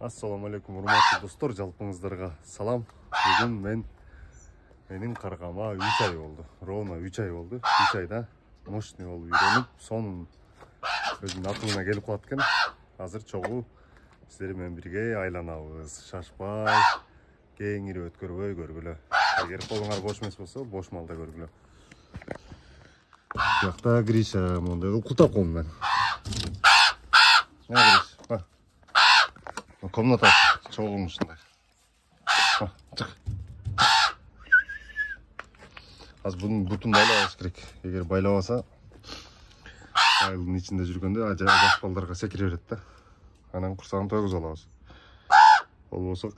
Assalamu alaikum, урматтуу достор, жалпыңыздарга салам. Бүгүн менин каргама 3 ай болду. Ровно 3 ай болду. 3 айда мощный болуп үйрөнүп, сонун өзүнүн акылына келип калат экен. Азыр чогуу сиздер менен бирге айланабыз. Шашпай, кеңири өткөрбөй көргүлө. Эгер колуңар бош эмес болсо, бош малда көргүлө. Бuyakta Grisha, мондай култап коем мен. Гриш, комната чогуң ушундай. Чык. Азыр бунун бутун байлабаш керек. Эгер байлабаса, айылдын ичинде жүргөндө жаш балдарга секире берет да. Анан курсагын тойгузуп алабыз. Болбосо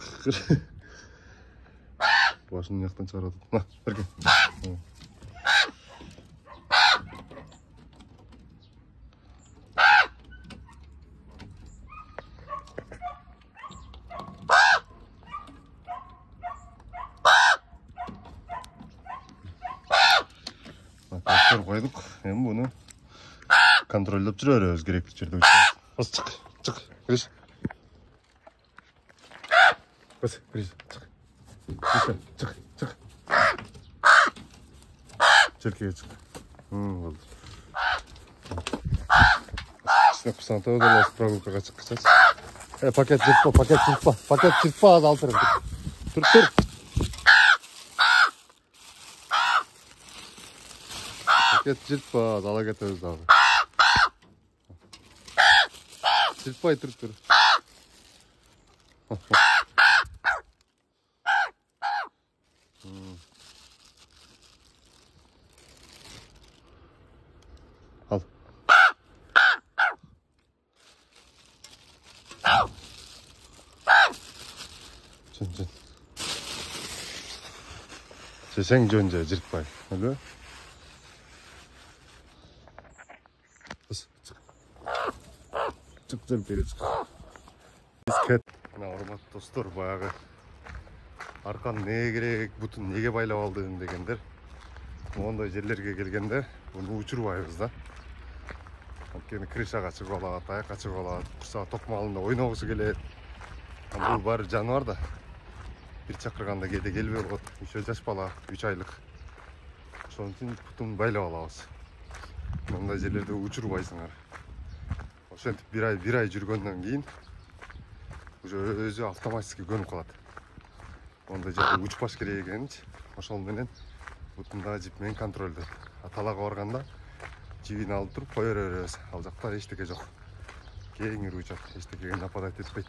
башын жактан чыгарып атат. Берге. Koyduk. Hem bunu kontrollep жүрөбүз керектүү жерде учурабыз. Чык. Гриш. Бас, Гриш, чык. Чык. Черкеге чык. Болду. Сине курсанта өдөлөс прогулкага чыккычачы. Пакет чыртпа, аз алтырып. Тур. Пакет чыртпа, ала кетебиз дагы. Чыртпай тур. Al. Чын. Сен жөнжө жыртпай, өлө? Çıktım перед. Бискет. Мына урматтуу достор, баягы аркан неге керек, бутун неге байлап алдың дегендер. Мондай жерлерге келгенде буну учурбайбыз да. Анткени крышага чыгып алат, аякка чыгып алат, курсак токмагында ойногусу келет. Бул баары жаныбар да. Бир чакырганда кээде келбей калат. Еще жаш бала, 3 айлык. Ошон үчүн бутун байлап алабыз. Мондай жерлерде учурбайсыңар. Ошентип бир ай жүргөндөн кийин уже өзү автоматически көнүп калат. Онда жерде учпаш керек экенинчи. Ошол менен бутунда жип менен контролдойт. Талага барганда жибин алып туруп кое беребиз. Ал жакта эчтеке жок. Кеңири учат, эчтекеге нападать этпейт.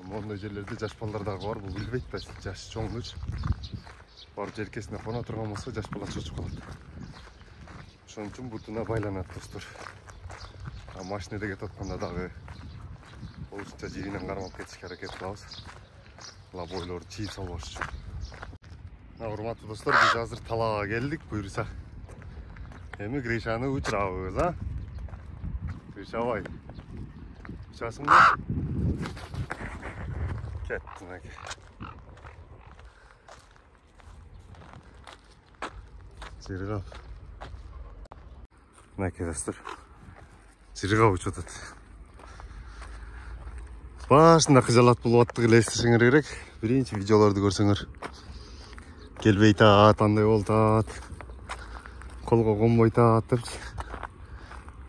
Мондай жерлерде жаш балдар дагы бар, бул билбейт да. Жаш чоңдуч барып желкесине кона турган болсо жаш бала чочуп калат. Ошон үчүн бутуна байланат достор. Машинеде кетип атканда дагы болушунча жибинен кармап кетишке аракет кылабыз. Бойлору чийип салбаш үчүн. Урматтуу достор, биз азыр талаага келдик, буюрса. Эми Гришаны учурабыз, а? Гришабай. Учасыңбы? Кеттин аке. Жыргап. Мынакей достор. Жыргап учуп атат. Башында кыжалат болуп аттыгы элестешиңер керек. Биринчи видеолорду көрсөңөр. Келбей таат, андай болтат. Колго конбой таат деп.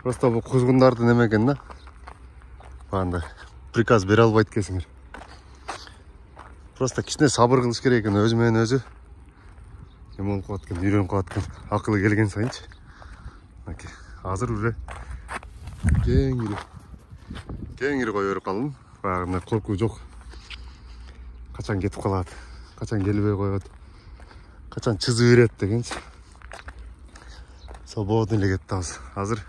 Просто бул кузгундардын эме экен да. Андай приказ бере албайт экенсиңер. Просто кичине сабыр кылыш керек экен, өзү менен өзү. Эме болуп калат экен, үйрөнүп калат экен. Акылы келген сайынчы. Азыр уже кеңири кое берип калдым. Баягындай коркуу жок. Качан кетип калат, качан келбей коет, качан чызып берет дегенчи. Свободный эле кеттабыз. Азыр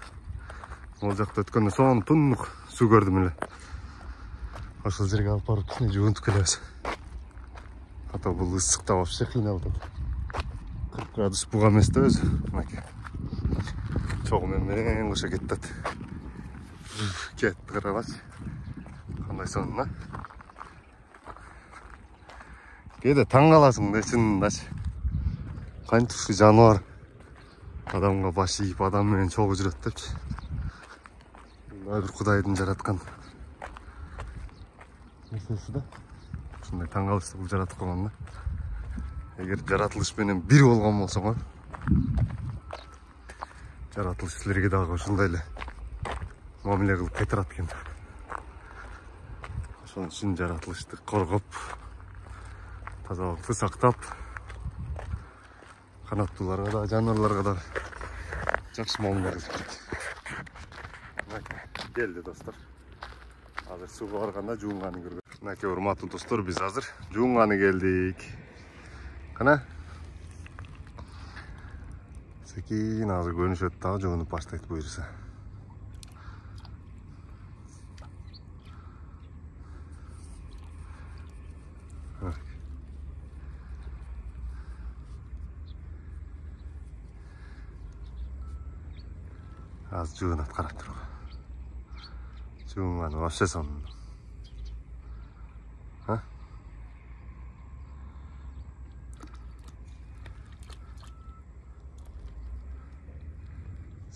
могул жакта өткөндө сонун тунук суу көрдүм эле. Ошол жерге алып барып кичине жуунтуп келебиз. Ата бул ысыкта вообще кыйналып атат. 40 градус буга эмес да өзү. Чогуу менен кошо кетет. Кетти, карабачы. Кандай сонун, а? Кээде таң каласың да, чынындачы. Кантип ушу жаныбар адамга баш ийип, адам менен чогуу жүрөт депчи. Бир Кудайдын жараткан нерсеси да. Ушундай таң калыштуу жаратып койгон да. Эгер жаратылыш менен бир болгон болсоңор, жаратылыш силерге дагы ушундай эле мамиле кылып кайтарат экен. Ошон үчүн жаратылышты коргоп, тазалыкты сактап, канаттууларга да, жаныбарларга да жакшы мамиле кылыш керек. Келди достор. Азыр сууга барганда жуунганы көргөн. Мынакей урматтуу достор, биз азыр жуунганы келдик. Кана? Секин азыр көрүнүшөт дагы жуунуп баштайт буюрса. Az жуунат карап туруп. Жуунганы вообще сонун.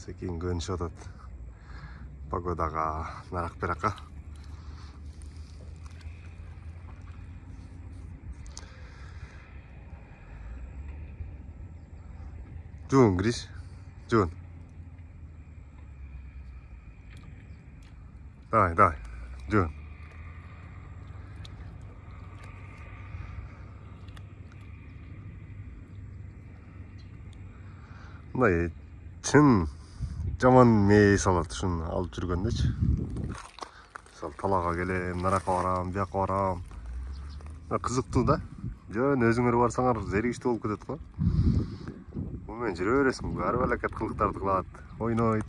Секин көрүнүшүп атат. Погодага нарак берака. Жуун, Гриш. Жуун. Давай, жуун. Мындай чын жаман мээ салат ушуну алып жүргөндечи. Мисалы талаага келем, наракка барам, бияка барам. Кызыктуу да. Жөн өзүңөр барсаңар зеригиштүү болуп кетет го. Бул менен жүрө бересиң, ар бир аракет кылыктарды кылат, ойнойт.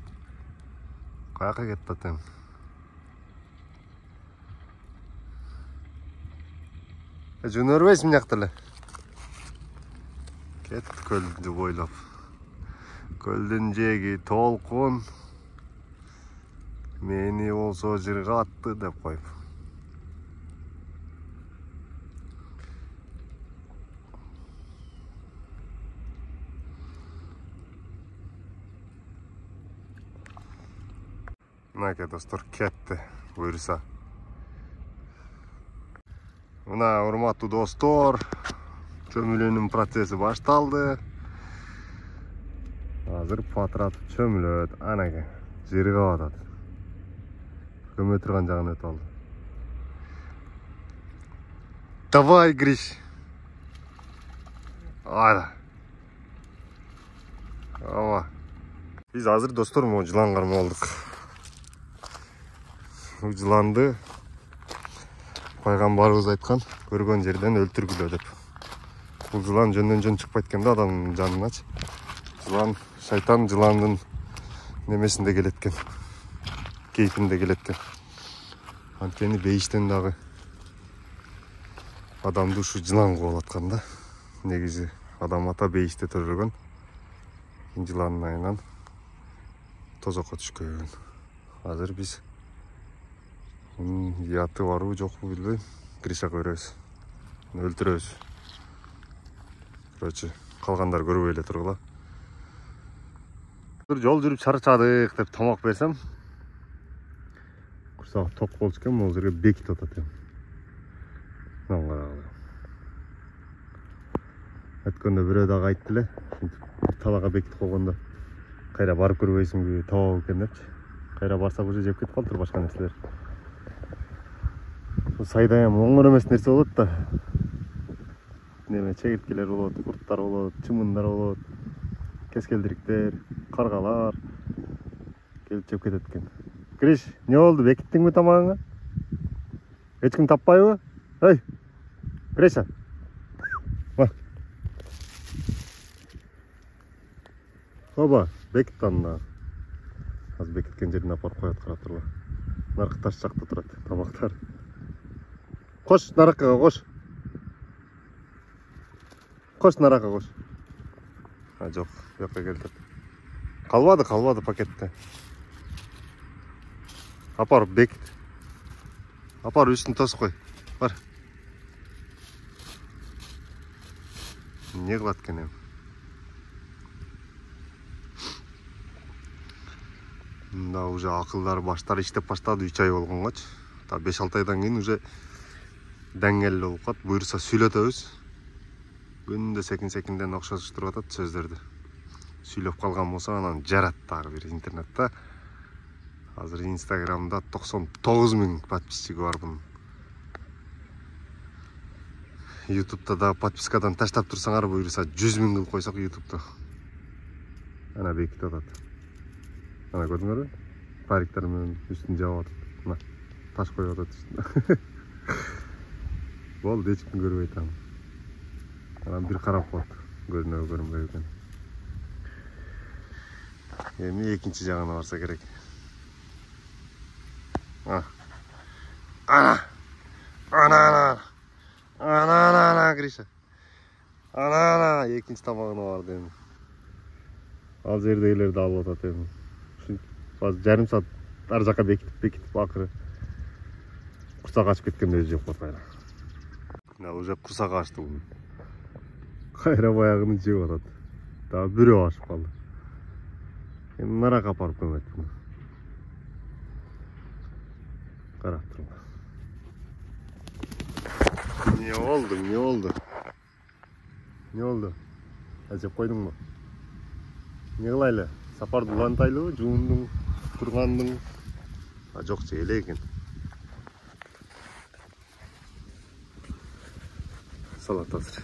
Каяка кетип атам. Жөн өрбөйсүң мына жакта эле. Кет көлдү бойлоп. Көлдүн жеги толкун. Мени болсо жыргатты деп коюп. Мынакей достор, кетти буюрса. Мына урматтуу достор, чөмүлүүнүн процесси башталды. Азыр патыратып чөмүлөт, анаке, жыргап атат. Көмө турган жагын өтүп алды. Давай, Гриш. Ара. Ава. Биз азыр достор могу жылан кармап алдык. Жыланды пайгамбарыбыз айткан, көргөн жерден өлтүргүлө деп. Бул жылан жөндөн жөн чыкпайт экен да адамдын жаныначы. Жылан, шайтан жыландын немесинде келет экен. Кейпинде келет экен. Анткени бейиштен дагы адамды ушу жылан кубап аткан да. Негизи адам ата бейиште төрөлгөн. Жыландын айынан тозокко түшкөн. Азыр биз яты барбы жокпу билбейм. Гришага беребиз. Өлтүрөбүз. Короче, калгандар көрбөй эле тургула. Жол жүрүп чарчадык деп тамак берсем, курсак ток болчу экен, могул жерге бекитип атат экен. Мына карагыла. Өткөндө бирөө дагы айтты эле, талаага бекитип койгондо кайра барып көрбөйсүңбү, табап экен депчи. Кайра барсак уже жеп кетип калыптыр башка нерселер. Сайда эми оңор эмес нерсе болот да. Неме чегирткелер болот, курттар болот, чымындар болот, кескелдириктер, каргалар келип жеп кетет экен. Гриш, не болду? Бекиттиңби тамагыңа? Эч ким таппайбы? Эй, Гриша. Бар. Оба, бекит аны. Аз бекиткен жерине апарып коет, карап тургула. Наркы таш жакта турат тамактар. Кош, нараккага кош. Кош, наракка кош. Жок, бияка келтип. Калбады пакетте. Апарып бекит. Апарып үстүн тосуп кой. Бар. Не кылат экен эми? Мында уже акылдар баштары иштеп баштады, 3 ай болгонгочу. Та 5-6 айдан кийин уже дәңгелі болуп калат. Буйрса сүйлөтөбүз. Күндө секин-секинден окшоштуруп атат сөздөрдү. Сүйлөп калган болсо анан жарат дагы бир интернетте. Азыр Инстаграмда 99 000 подписчиги бар бунун. Ютубта да подпискадан таштап турсаңар буйрса 100 000 кылып койсок Ютубта. Ана бекитип атат. Ана көрдүңөрбү? Париктер менен үстүн жаап атат. Мына таш коюп атат үстүнө. Болду, эч ким көрбөйт аны. Анан бир карап коет. Көрүнөбү, көрүнбөйбү экен. Эми экинчи жагына барса керек. Ана, Гриша. Ана, экинчи тамагына барды эми. Ал жердегилерди алып атат эми. Ушинтип жарым саат ар жака бекитип акыры курсак ачып кеткенде өзү жеп коет кайра. Мына уже курсак ачты бунун. Кайра баягыны жеп атат. Дагы бирөө ашып калды. Эми наракка апарып көмөт буну. Карап туруңар. Не oldu? Не oldu? Ажеп койдуңбу? Не кылайлы? Сапарды улантайлыбы? Жуундуң, тургандың? Жок, эле экен. Салат азыр.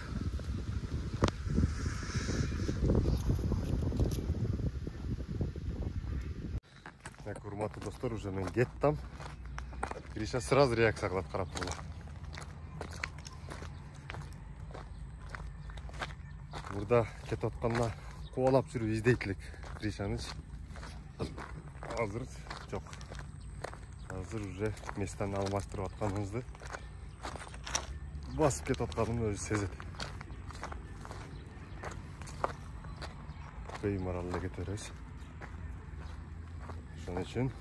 Так, урматтуу достор, уже мен кеттим. Гриша сразу реакция кылат карап тургула. Burada кетип атканда кубалап жүрүп издейт Гришаныч. Азыр жок. Азыр уже местен алмаштырып атканыбызды басып кетип атканын өзү сезет. Беймарал эле кете беребиз. Ошон үчүн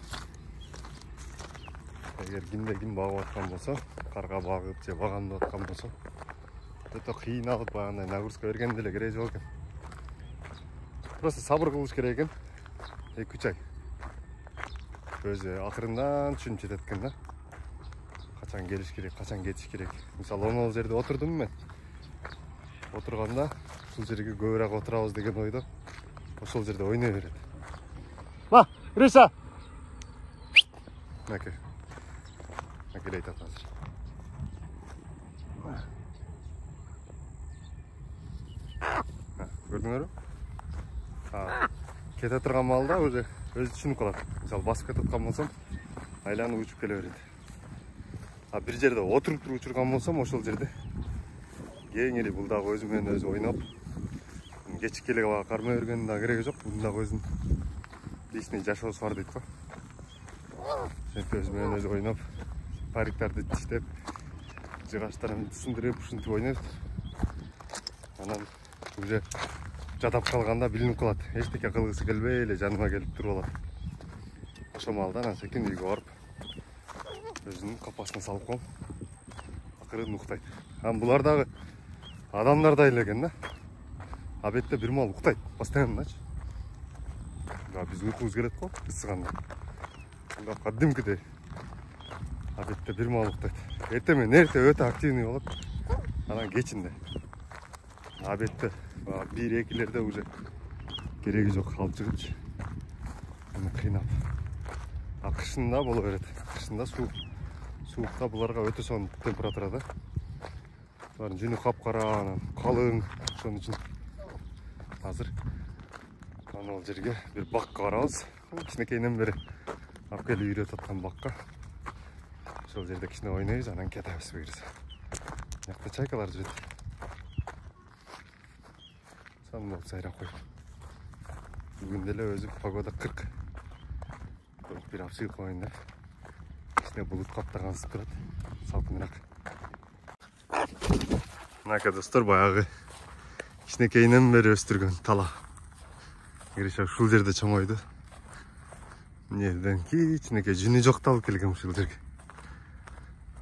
эгер кимде-ким багып аткан болсо, карга багып же багамдап аткан болсо, өтө кыйналып баягындай нагрузка берген деле кереги жок экен. Просто сабыр кылыш керек экен. 2-3 ай. Өзү акырындан түшүнүп жетет экен да. Качан келиш керек, качан кетиш керек. Мисалы, ол жерде отурдум мен. Отурганда ушул жерге көбүрөөк отурабыз деген ойдо ошол жерде ойной берет. Ма, Гриша. Наке. Накелей атат азыр. Көрдүңөрбү? Кете турган маалда уже өзү түшүнүп калат. Мисалы, басып кетип аткан болсом, айланып учуп келе берет. Бир жерде отуруп туруп учурган болсом, ошол жерде кең эле бул дагы өзү менен өзү ойноп, кечиккеле кармай бергендин дагы кереги жок. Бул дагы өзүнүн личный жашоосу бар дейт го. Ошентип өзү менен өзү ойноп, париктерди тиштеп, жыгачтарын сындырып, ушинтип ойнойт. Анан уже жадап калганда билинип калат. Эчтеке кылгысы келбей эле жаныма келип туруп алат. Ошол маалда анан секин үйгө барып, өзүнүн капасына салып коем. Акырын уктайт. Булар дагы адамдардай эле экен да. Бетте бир маал уктайт, постоянночу. Биз уйкубуз келет го, ысыганда. Анда кадимкидей. Бетте бир маал уктайт. Эртең эрте өтө активный болот. Анан кечинде. Бетте 1-2-лерде уже кереги жок, алып чыгыпчы. Аны кыйнап. Кышында боло берет. Кышында суукта буларга өтө сонун температурада. Булардын жүнү капкара, анан калың. Ошон үчүн азыр ал жерге бир бакка барабыз. Кичинекейинен бери алып келип үйрөтүп аткан бакка. Ошол жерде кичине ойнойбуз, анан кетебиз буйрса. Жакта чайкалар жүрөт. Санмал сайрап коюп. Бүгүн деле өзү погода 40. Бир апсыйып коюн деп. Кичине булут каптагансып турат. Салкыныраак. Мына достор, баягы кичинекейинен бери өстүргөн тала. Гриша ушул жерде чоңойду. Неден кичинекей жүнү жокталып келген ушул жерге.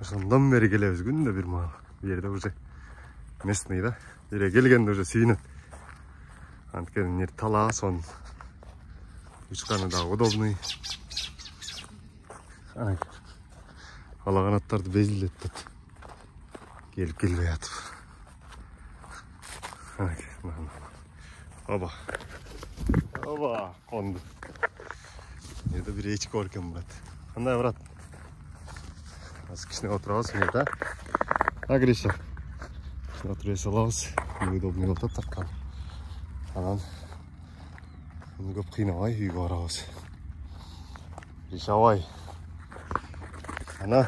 Ошондон бери келебиз күндө бир маал. Бу жерде уже местный да. Бир келгенде уже сүйүнөт. Анткени тала сон. Учканы да удобный. Ала канаттарды безилдетет. Gelip gelmey atıp. Oba. Oba. Kondu. Yerде bir echki bor ekan Murat. Qanday Murat? Az kishni o'tiramiz bu yerda. Ha, Grisha. O'tirib solamiz. Neudobniy bo'ldi taqqan. Anan. Uni ko'p qiynamay uyga boramiz. Grisha voy. Ana.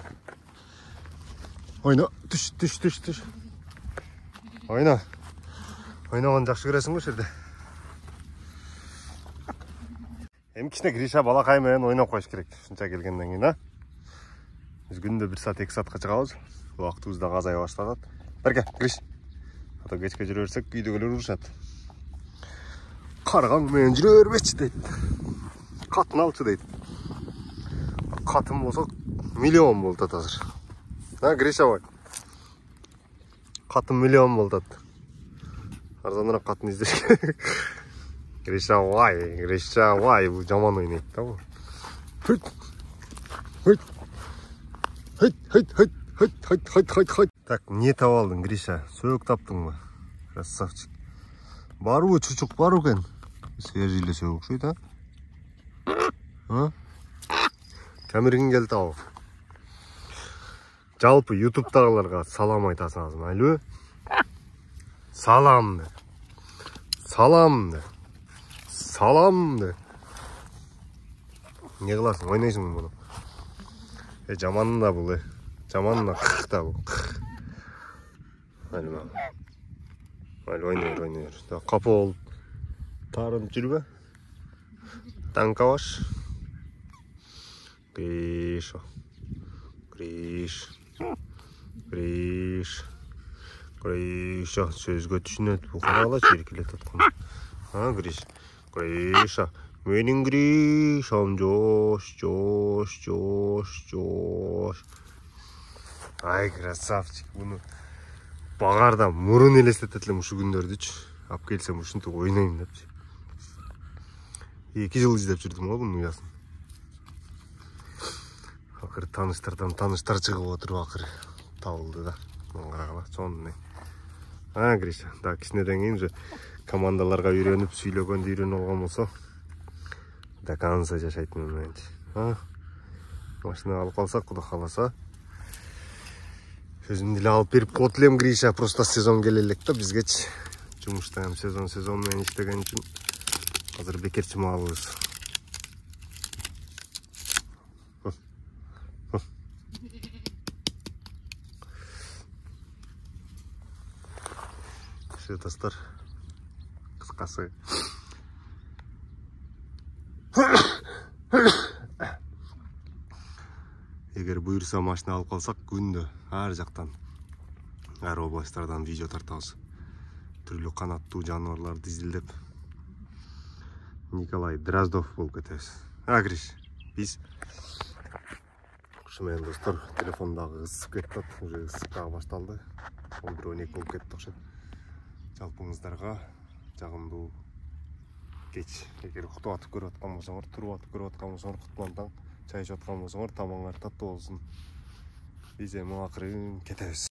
Oyna. Tush. Oyna. Oynag'anni yaxshi ko'rasizmi o'sha yerda? Hem kichkina Grisha balaqaymen o'ynab qo'yish kerak. Shuncha kelgandan keyin, ha? Biz kunda 1 soat 2 soatga chiqamiz. Vaqtimiz da azaya boshladi. Birga, Grish. Hatta kechga yuraversak, uydagilar urishadi. Qarg'am men yuraverchi deydi. Qatın alchi deydi. Qatın bo'lsa million bo'ldi hozir. Ha, Grisha voy. Qatın million bo'ldi. Arzonroq qatın izlash kerak. Grisha voy, bu jomon o'ynaydi bu. Hıt. Так, не tavaldın Grisha. Söğük tapdın mı? Krasavчик. Бар bu çocuk бар ekan. Свежийле söğük şuydu ha. Ha? Kamerин geldi abi. Жалпы YouTube'dағыларға салам айтасыңыз, майлы? Салам де. Не қыласың, ойнайсың мұны? Жаманын да бұл, жаманын да бұл. Майлы ойнайыр. Қапы ол тарынып жүр бе? Танка баш. Гриша. Сөзге түсінеді. Бұл қарала жеркелет атқан. Ha, Grisha. Benim Grisha'm coş. Ay, krasavчик. Bunu bağarda murun elestetetilim şu günlerdeki. Ap gelsem ушинтип ойнайын деп. 2 жыл издеп жүрдүм го bunun uyaсын. Акыры таныштар чыгып отуруп акыры табылды да. Карагыла, сонун. Ha, Grisha. Да, кичинеден кийин уже командаларга үйрөнүп, сүйлөгөндө үйрөнүп алган болсо, до конца жашайтмын менчи. Ha? Машина алып калсак, Кудай кааласа. Өзүм деле алып берип коет элем Grisha, просто сезон келе элек да бизгечи. Жумушта ham сезон менен иштеген үчүн азыр бекерчи маалыбыз. Şu dostlar. Kıskası. Егер буйрса машина алып калсак, күндө ар жактан, ар областтардан видео тартабыз. Түрлүү канаттуу жаныбарларды изилдеп. Николай Дроздов болуп кетебиз. Гриш, биз ушу менен достор, телефондагы ысып кетти, уже ысыкка башталды. 11-12 болуп кетти окшойт. Жалпыңыздарга жагымдуу кеч. Эгер уктуп атып көрүп аткан болсоңор, туруп атып көрүп аткан болсоңор, куткандан чай ичип аткан болсоңор, тамагыңар таттуу болсун. Биз эми акырын кетебиз.